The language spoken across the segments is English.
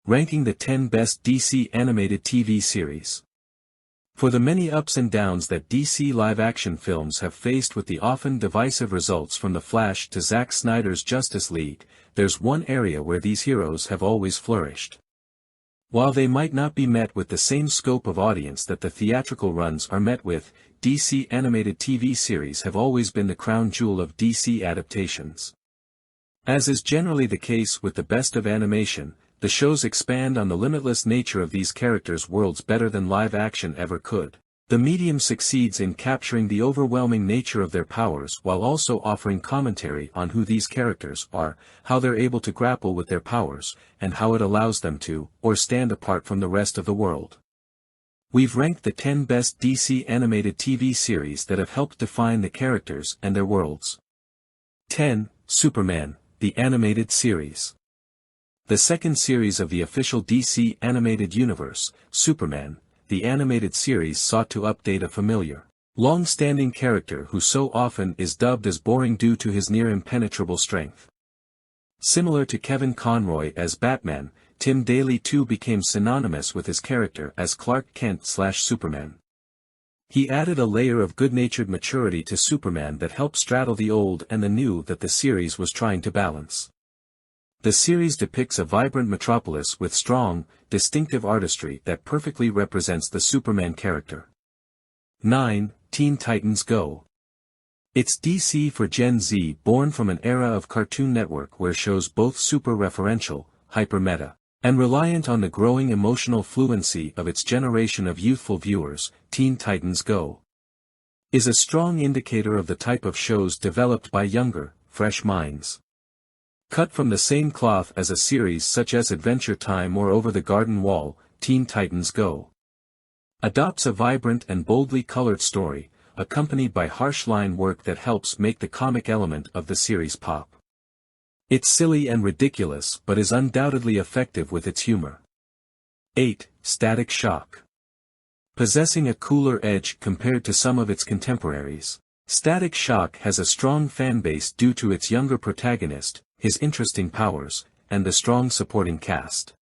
ranking the 10 best DC animated TV series. For the many ups and downs that DC live-action films have faced with the often divisive results from The Flash to Zack Snyder's Justice League, there's one area where these heroes have always flourished. While they might not be met with the same scope of audience that the theatrical runs are met with, DC animated TV series have always been the crown jewel of DC adaptations. As is generally the case with the best of animation, the shows expand on the limitless nature of these characters' worlds better than live action ever could. The medium succeeds in capturing the overwhelming nature of their powers while also offering commentary on who these characters are, how they're able to grapple with their powers, and how it allows them to, or stand apart from the rest of the world. We've ranked the 10 best DC animated TV series that have helped define the characters and their worlds. 10. Superman, the animated series. The second series of the official DC animated universe, Superman, the animated series sought to update a familiar, long-standing character who so often is dubbed as boring due to his near-impenetrable strength. Similar to Kevin Conroy as Batman, Tim Daly too became synonymous with his character as Clark Kent/Superman. He added a layer of good-natured maturity to Superman that helped straddle the old and the new that the series was trying to balance. The series depicts a vibrant metropolis with strong, distinctive artistry that perfectly represents the Superman character. 9. Teen Titans Go! It's DC for Gen Z, born from an era of Cartoon Network where shows both super-referential, hyper-meta, and reliant on the growing emotional fluency of its generation of youthful viewers. Teen Titans Go! Is a strong indicator of the type of shows developed by younger, fresh minds. Cut from the same cloth as a series such as Adventure Time or Over the Garden Wall, Teen Titans Go! Adopts a vibrant and boldly colored story, accompanied by harsh line work that helps make the comic element of the series pop. It's silly and ridiculous but is undoubtedly effective with its humor. 8. Static Shock. Possessing a cooler edge compared to some of its contemporaries, Static Shock has a strong fanbase due to its younger protagonist, his interesting powers, and the strong supporting cast.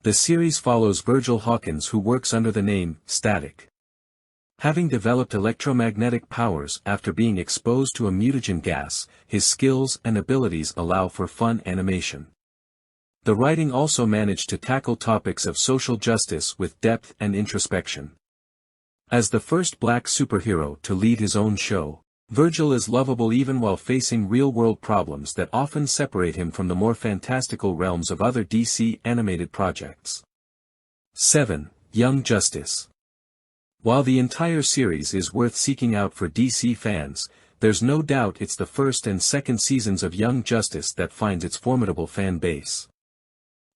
The series follows Virgil Hawkins, who works under the name Static. Having developed electromagnetic powers after being exposed to a mutagen gas, his skills and abilities allow for fun animation. The writing also managed to tackle topics of social justice with depth and introspection. As the first black superhero to lead his own show, Virgil is lovable even while facing real-world problems that often separate him from the more fantastical realms of other DC animated projects. 7. Young Justice. While the entire series is worth seeking out for DC fans, there's no doubt it's the first and second seasons of Young Justice that finds its formidable fan base.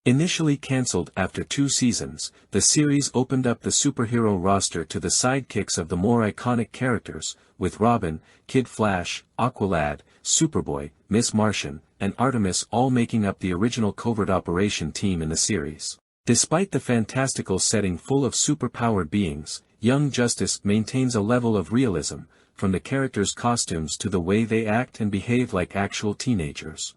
Initially cancelled after 2 seasons, the series opened up the superhero roster to the sidekicks of the more iconic characters, with Robin, Kid Flash, Aqualad, Superboy, Miss Martian, and Artemis all making up the original covert operation team in the series. Despite the fantastical setting full of superpowered beings, Young Justice maintains a level of realism, from the characters' costumes to the way they act and behave like actual teenagers.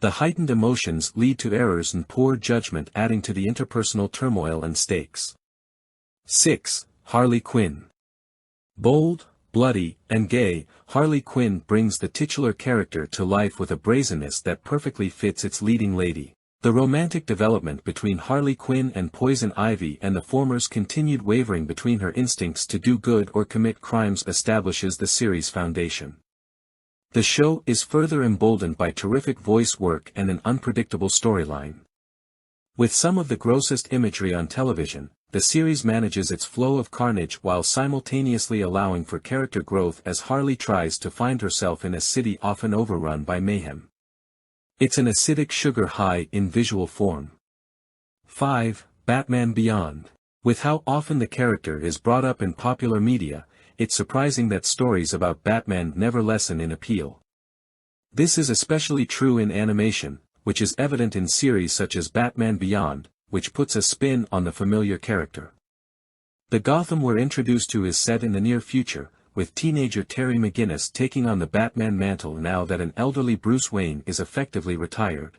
The heightened emotions lead to errors and poor judgment, adding to the interpersonal turmoil and stakes. 6. Harley Quinn. Bold, bloody, and gay, Harley Quinn brings the titular character to life with a brazenness that perfectly fits its leading lady. The romantic development between Harley Quinn and Poison Ivy and the former's continued wavering between her instincts to do good or commit crimes establishes the series' foundation. The show is further emboldened by terrific voice work and an unpredictable storyline. With some of the grossest imagery on television, the series manages its flow of carnage while simultaneously allowing for character growth as Harley tries to find herself in a city often overrun by mayhem. It's an acidic sugar high in visual form. 5. Batman Beyond. With how often the character is brought up in popular media, it's surprising that stories about Batman never lessen in appeal. This is especially true in animation, which is evident in series such as Batman Beyond, which puts a spin on the familiar character. The Gotham we're introduced to is set in the near future, with teenager Terry McGinnis taking on the Batman mantle now that an elderly Bruce Wayne is effectively retired.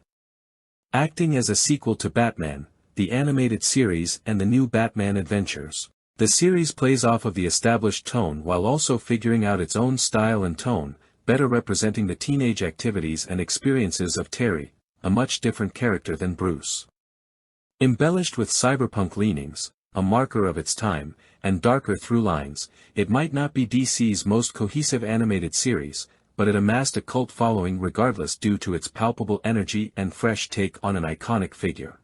acting as a sequel to Batman, the animated series and the new Batman Adventures. The series plays off of the established tone while also figuring out its own style and tone, better representing the teenage activities and experiences of Terry, a much different character than Bruce. Embellished with cyberpunk leanings, a marker of its time, and darker through lines, it might not be DC's most cohesive animated series, but it amassed a cult following regardless due to its palpable energy and fresh take on an iconic figure.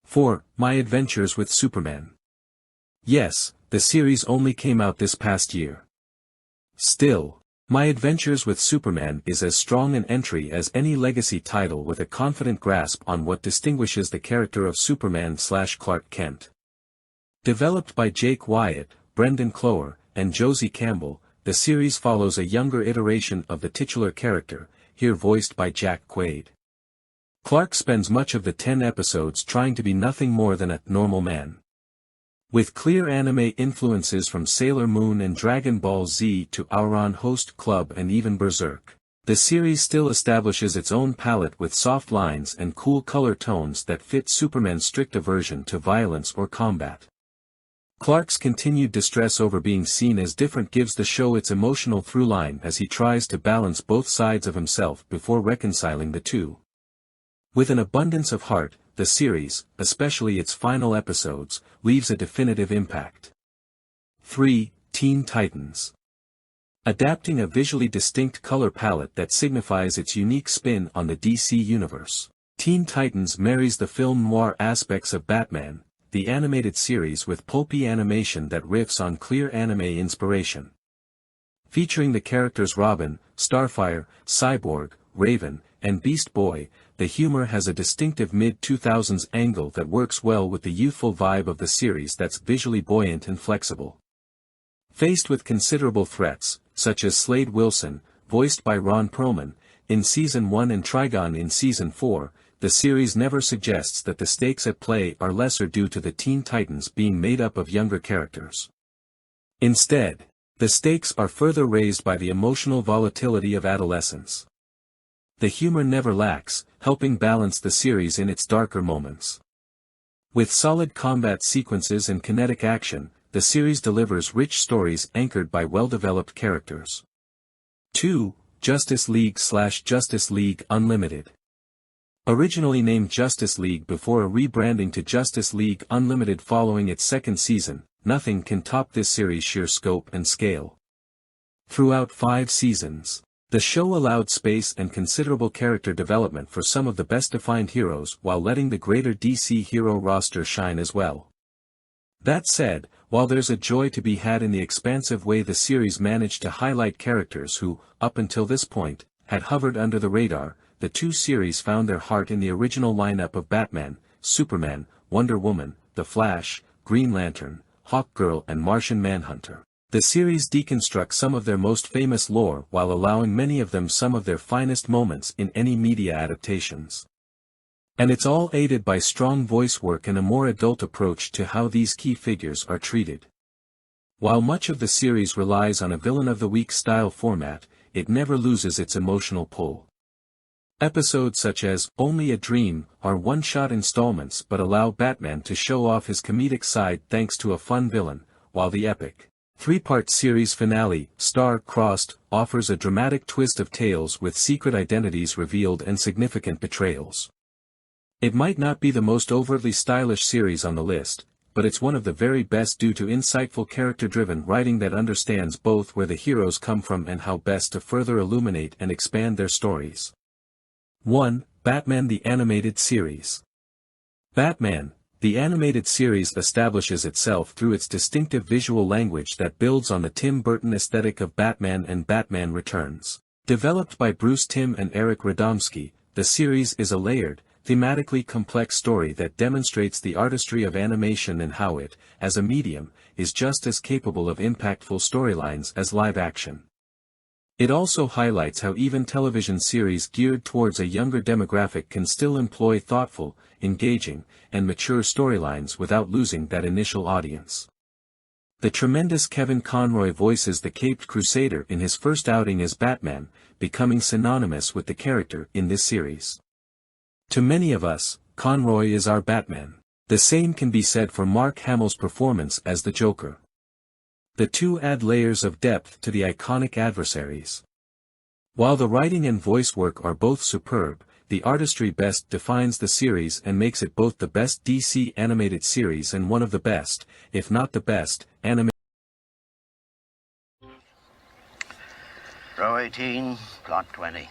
4. My Adventures with Superman. Yes, the series only came out this past year. Still, My Adventures with Superman is as strong an entry as any legacy title with a confident grasp on what distinguishes the character of Superman/Clark Kent. Developed by Jake Wyatt, Brendan Clower, and Josie Campbell, the series follows a younger iteration of the titular character, here voiced by Jack Quaid. Clark spends much of the 10 episodes trying to be nothing more than a normal man. With clear anime influences from Sailor Moon and Dragon Ball Z to Ouran Host Club and even Berserk, the series still establishes its own palette with soft lines and cool color tones that fit Superman's strict aversion to violence or combat. Clark's continued distress over being seen as different gives the show its emotional through line as he tries to balance both sides of himself before reconciling the two. With an abundance of heart, the series, especially its final episodes, leaves a definitive impact. 3. Teen Titans. Adapting a visually distinct color palette that signifies its unique spin on the DC universe, Teen Titans marries the film noir aspects of Batman, the animated series with pulpy animation that riffs on clear anime inspiration. Featuring the characters Robin, Starfire, Cyborg, Raven, and Beast Boy, the humor has a distinctive mid-2000s angle that works well with the youthful vibe of the series that's visually buoyant and flexible. Faced with considerable threats, such as Slade Wilson, voiced by Ron Perlman, in Season 1 and Trigon in Season 4, the series never suggests that the stakes at play are lesser due to the Teen Titans being made up of younger characters. Instead, the stakes are further raised by the emotional volatility of adolescence. The humor never lacks, helping balance the series in its darker moments. With solid combat sequences and kinetic action, the series delivers rich stories anchored by well-developed characters. 2. Justice League/Justice League Unlimited. Originally named Justice League before a rebranding to Justice League Unlimited following its second season, nothing can top this series' sheer scope and scale. Throughout 5 seasons, the show allowed space and considerable character development for some of the best-defined heroes while letting the greater DC hero roster shine as well. That said, while there's a joy to be had in the expansive way the series managed to highlight characters who, up until this point, had hovered under the radar, the two series found their heart in the original lineup of Batman, Superman, Wonder Woman, The Flash, Green Lantern, Hawkgirl and Martian Manhunter. The series deconstructs some of their most famous lore while allowing many of them some of their finest moments in any media adaptations. And it's all aided by strong voice work and a more adult approach to how these key figures are treated. While much of the series relies on a villain of the week style format, it never loses its emotional pull. Episodes such as Only a Dream are one-shot installments but allow Batman to show off his comedic side thanks to a fun villain, while the epic 3-part series finale, Star-Crossed, offers a dramatic twist of tales with secret identities revealed and significant betrayals. It might not be the most overtly stylish series on the list, but it's one of the very best due to insightful character-driven writing that understands both where the heroes come from and how best to further illuminate and expand their stories. 1. Batman the Animated Series. Batman, the animated series establishes itself through its distinctive visual language that builds on the Tim Burton aesthetic of Batman and Batman Returns. Developed by Bruce Timm and Eric Radomski, the series is a layered, thematically complex story that demonstrates the artistry of animation and how it, as a medium, is just as capable of impactful storylines as live action. It also highlights how even television series geared towards a younger demographic can still employ thoughtful, engaging, and mature storylines without losing that initial audience. The tremendous Kevin Conroy voices the Caped Crusader in his first outing as Batman, becoming synonymous with the character in this series. To many of us, Conroy is our Batman. The same can be said for Mark Hamill's performance as the Joker. The two add layers of depth to the iconic adversaries. While the writing and voice work are both superb, the artistry best defines the series and makes it both the best DC animated series and one of the best, if not the best, animated. Row 18, plot 20.